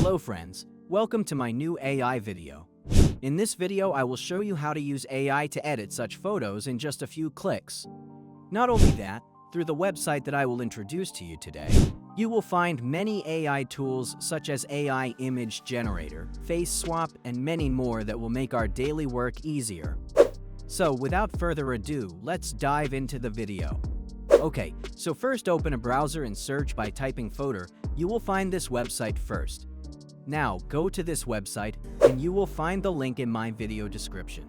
Hello friends, welcome to my new AI video. In this video I will show you how to use AI to edit such photos in just a few clicks. Not only that, through the website that I will introduce to you today, you will find many AI tools such as AI image generator, face swap, and many more that will make our daily work easier. So without further ado, let's dive into the video. Okay, so first open a browser and search by typing Fotor. You will find this website first. Now go to this website and you will find the link in my video description.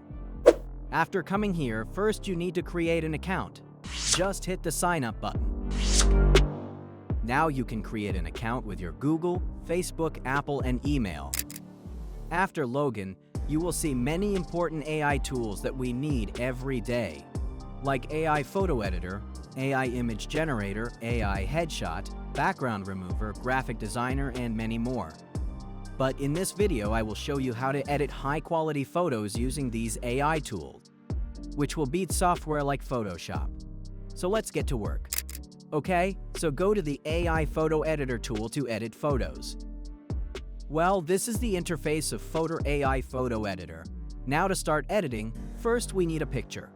After coming here, first you need to create an account. Just hit the sign up button. Now you can create an account with your Google, Facebook, Apple, and email. After login, you will see many important AI tools that we need every day, like AI photo editor, AI image generator, AI headshot, background remover, graphic designer, and many more. But in this video, I will show you how to edit high-quality photos using these AI tools, which will beat software like Photoshop. So let's get to work. Okay, so go to the AI photo editor tool to edit photos. Well, this is the interface of Fotor AI photo editor. Now to start editing, first we need a picture.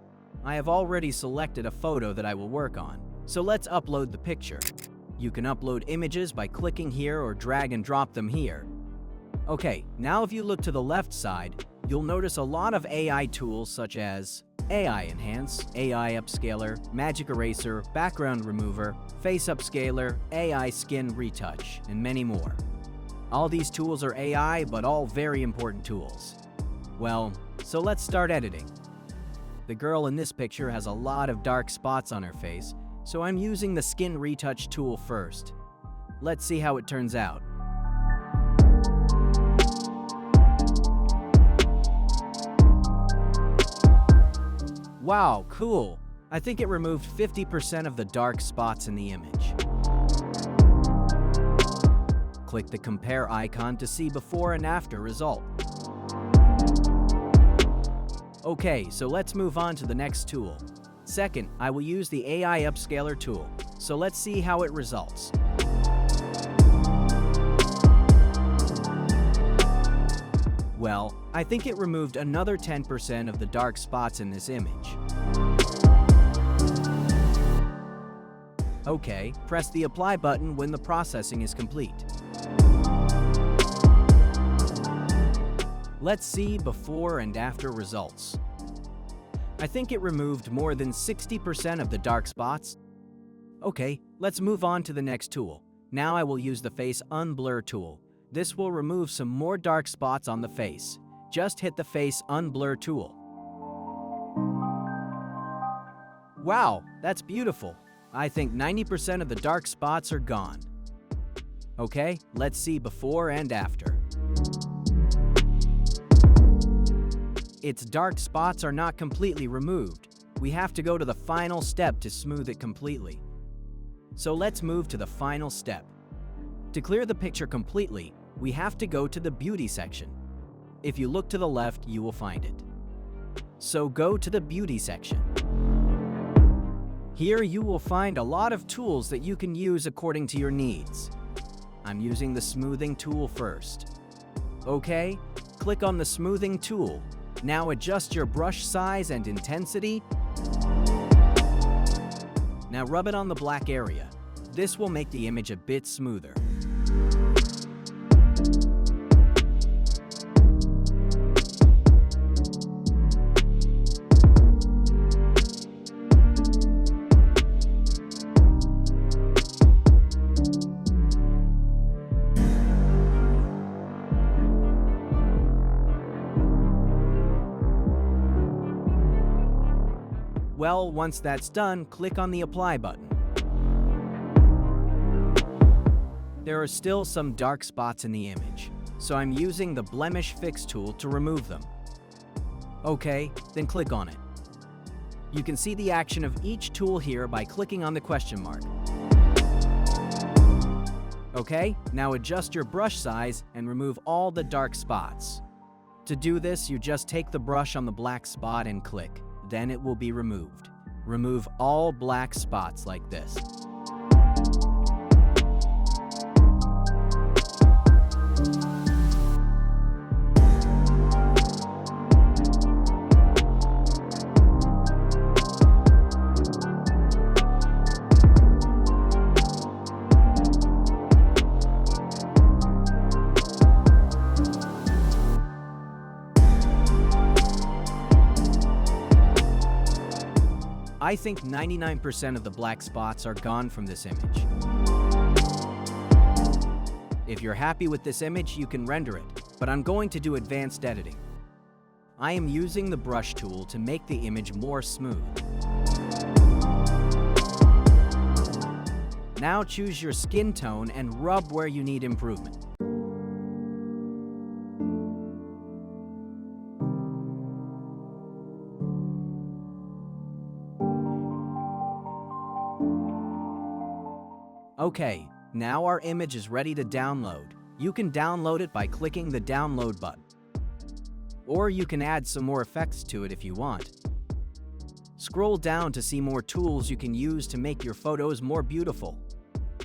I have already selected a photo that I will work on, so let's upload the picture. You can upload images by clicking here or drag and drop them here. Okay, now if you look to the left side, you'll notice a lot of AI tools such as AI Enhance, AI Upscaler, Magic Eraser, Background Remover, Face Upscaler, AI Skin Retouch, and many more. All these tools are AI, but all very important tools. Well, so let's start editing. The girl in this picture has a lot of dark spots on her face, so I'm using the Skin Retouch tool first. Let's see how it turns out. Wow, cool! I think it removed 50% of the dark spots in the image. Click the compare icon to see before and after result. Okay, so let's move on to the next tool. Second, I will use the AI Upscaler tool, so let's see how it results. Well, I think it removed another 10% of the dark spots in this image. Okay, press the apply button when the processing is complete. Let's see before and after results. I think it removed more than 60% of the dark spots. Okay, let's move on to the next tool. Now I will use the Face Unblur tool. This will remove some more dark spots on the face. Just hit the Face Unblur tool. Wow, that's beautiful. I think 90% of the dark spots are gone. Okay, let's see before and after. Its dark spots are not completely removed. We have to go to the final step to smooth it completely. So let's move to the final step. To clear the picture completely, we have to go to the beauty section. If you look to the left, you will find it. So go to the beauty section. Here you will find a lot of tools that you can use according to your needs. I'm using the smoothing tool first. Okay, click on the smoothing tool. Now adjust your brush size and intensity. Now rub it on the black area. This will make the image a bit smoother. Well, once that's done, click on the apply button. There are still some dark spots in the image, so I'm using the Blemish Fix tool to remove them. Okay, then click on it. You can see the action of each tool here by clicking on the question mark. Okay, now adjust your brush size and remove all the dark spots. To do this, you just take the brush on the black spot and click. Then it will be removed. Remove all black spots like this. I think 99% of the black spots are gone from this image. If you're happy with this image, you can render it, but I'm going to do advanced editing. I am using the brush tool to make the image more smooth. Now choose your skin tone and rub where you need improvement. Okay, now our image is ready to download. You can download it by clicking the download button. Or you can add some more effects to it if you want. Scroll down to see more tools you can use to make your photos more beautiful.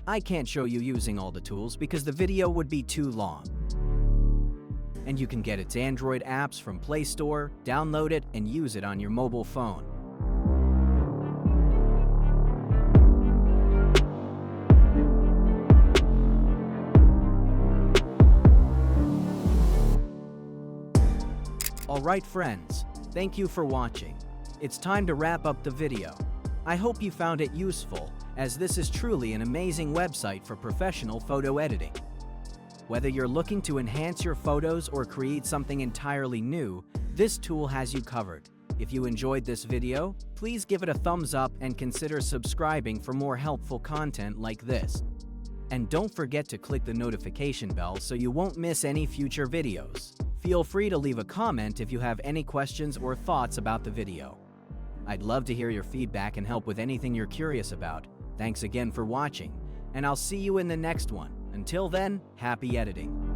I can't show you using all the tools because the video would be too long. And you can get its Android apps from Play Store, download it, and use it on your mobile phone. Alright friends, thank you for watching. It's time to wrap up the video. I hope you found it useful, as this is truly an amazing website for professional photo editing. Whether you're looking to enhance your photos or create something entirely new, this tool has you covered. If you enjoyed this video, please give it a thumbs up and consider subscribing for more helpful content like this. And don't forget to click the notification bell so you won't miss any future videos. Feel free to leave a comment if you have any questions or thoughts about the video. I'd love to hear your feedback and help with anything you're curious about. Thanks again for watching, and I'll see you in the next one. Until then, happy editing.